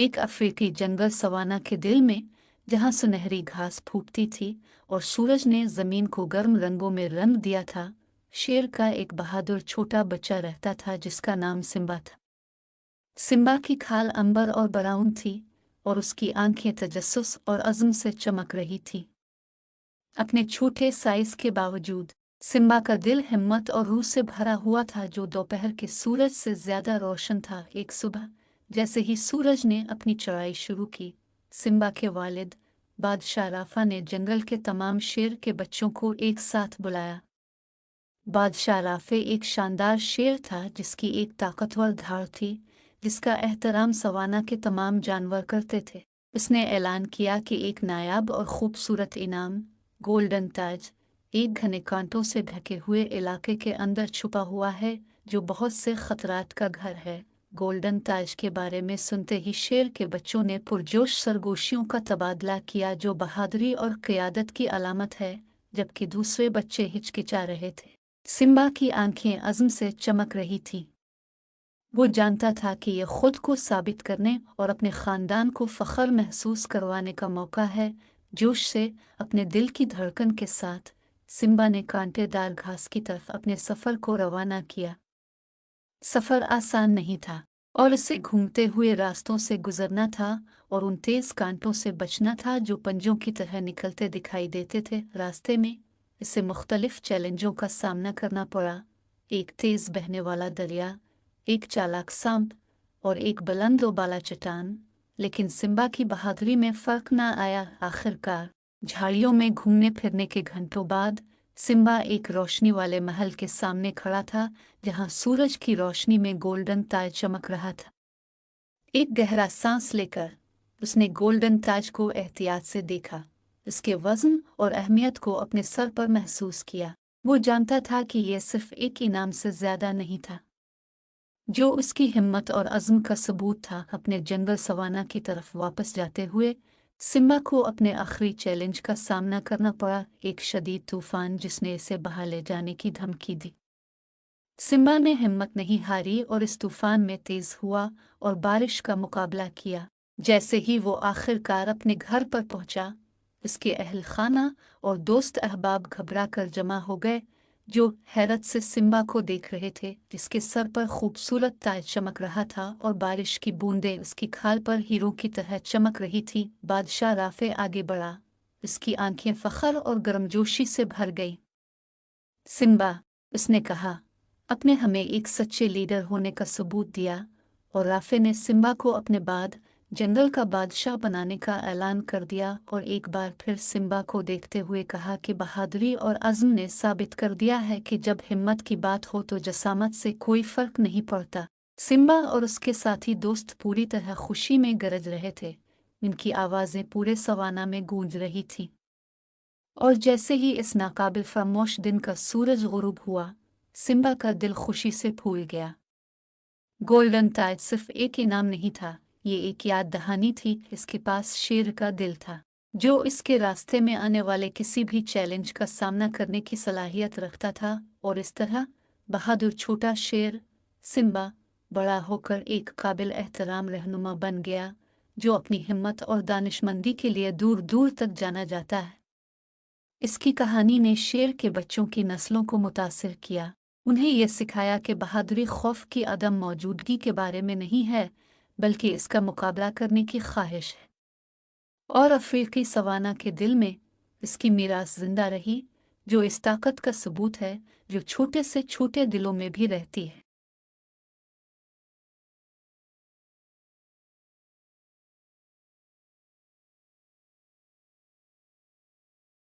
एक अफ्रीकी जंगल सवाना के दिल में, जहाँ सुनहरी घास फूटती थी और सूरज ने जमीन को गर्म रंगों में रंग दिया था, शेर का एक बहादुर छोटा बच्चा रहता था जिसका नाम सिम्बा था। सिम्बा की खाल अंबर और ब्राउन थी और उसकी आंखें तजस्सुस और अज़्म से चमक रही थी। अपने छोटे साइज के बावजूद सिम्बा का दिल हिम्मत और रूह से भरा हुआ था, जो दोपहर के सूरज से ज्यादा रोशन था। एक सुबह जैसे ही सूरज ने अपनी चढ़ाई शुरू की, सिम्बा के वालिद बादशाह राफा ने जंगल के तमाम शेर के बच्चों को एक साथ बुलाया। बादशाह राफे एक शानदार शेर था जिसकी एक ताकतवर धार थी, जिसका एहतराम सवाना के तमाम जानवर करते थे। उसने ऐलान किया कि एक नायाब और खूबसूरत इनाम, गोल्डन ताज, एक घने कांटों से ढके हुए इलाके के अंदर छुपा हुआ है, जो बहुत से खतरात का घर है। गोल्डन ताज के बारे में सुनते ही शेर के बच्चों ने पुरजोश सरगोशियों का तबादला किया, जो बहादुरी और क़ियादत की अलामत है, जबकि दूसरे बच्चे हिचकिचा रहे थे। सिम्बा की आंखें अज़्म से चमक रही थीं। वो जानता था कि ये खुद को साबित करने और अपने ख़ानदान को फ़ख्र महसूस करवाने का मौका है। जोश से अपने दिल की धड़कन के साथ सिम्बा ने कांटेदार घास की तरफ अपने सफ़र को रवाना किया। सफ़र आसान नहीं था और इसे घूमते हुए रास्तों से गुजरना था और उन तेज़ कांटों से बचना था जो पंजों की तरह निकलते दिखाई देते थे। रास्ते में इसे मुख्तलिफ चैलेंजों का सामना करना पड़ा। एक तेज़ बहने वाला दरिया, एक चालाक सांप और एक बुलंद बाला चट्टान। लेकिन सिम्बा की बहादुरी में फ़र्क न आया। आखिरकार झाड़ियों में घूमने फिरने के घंटों बाद सिम्बा एक रोशनी वाले महल के सामने खड़ा था, जहां सूरज की रोशनी में गोल्डन ताज चमक रहा था। एक गहरा सांस लेकर उसने गोल्डन ताज को एहतियात से देखा, उसके वज़न और अहमियत को अपने सर पर महसूस किया। वो जानता था कि यह सिर्फ एक इनाम से ज़्यादा नहीं था, जो उसकी हिम्मत और अज़्म का सबूत था। अपने जंगल सवाना की तरफ वापस जाते हुए सिम्बा को अपने आखिरी चैलेंज का सामना करना पड़ा, एक शदीद तूफान जिसने इसे बहा ले जाने की धमकी दी। सिम्बा ने हिम्मत नहीं हारी और इस तूफान में तेज हुआ और बारिश का मुकाबला किया। जैसे ही वो आखिरकार अपने घर पर पहुंचा, उसके अहल खाना और दोस्त अहबाब घबरा कर जमा हो गए, जो हैरत से सिम्बा को देख रहे थे, जिसके सर पर खूबसूरत ताज चमक रहा था और बारिश की बूंदें उसकी खाल पर हीरों की तरह चमक रही थी। बादशाह राफे आगे बढ़ा, उसकी आंखें फख्र और गर्मजोशी से भर गई। सिम्बा, उसने कहा, अपने हमें एक सच्चे लीडर होने का सबूत दिया। और राफे ने सिम्बा को अपने बाद जंगल का बादशाह बनाने का ऐलान कर दिया और एक बार फिर सिम्बा को देखते हुए कहा कि बहादुरी और अज़्म ने साबित कर दिया है कि जब हिम्मत की बात हो तो जसामत से कोई फ़र्क नहीं पड़ता। सिम्बा और उसके साथी दोस्त पूरी तरह खुशी में गरज रहे थे। उनकी आवाज़ें पूरे सवाना में गूंज रही थीं। और जैसे ही इस नाकाबिल फरामोश दिन का सूरज गुरूब हुआ, सिम्बा का दिल खुशी से फूल गया। गोल्डन ताज सिर्फ एक इनाम नहीं था, ये एक याद दहानी थी। इसके पास शेर का दिल था, जो इसके रास्ते में आने वाले किसी भी चैलेंज का सामना करने की सलाहियत रखता था। और इस तरह बहादुर छोटा शेर सिम्बा बड़ा होकर एक काबिल एहतराम रहनुमा बन गया, जो अपनी हिम्मत और दानिशमंदी के लिए दूर दूर तक जाना जाता है। इसकी कहानी ने शेर के बच्चों की नस्लों को मुतासिर किया। उन्हें यह सिखाया कि बहादुरी खौफ की अदम मौजूदगी के बारे में नहीं है, बल्कि इसका मुकाबला करने की ख्वाहिश है। और अफ्रीकी सवाना के दिल में इसकी मीरास जिंदा रही, जो इस ताकत का सबूत है जो छोटे से छोटे दिलों में भी रहती है।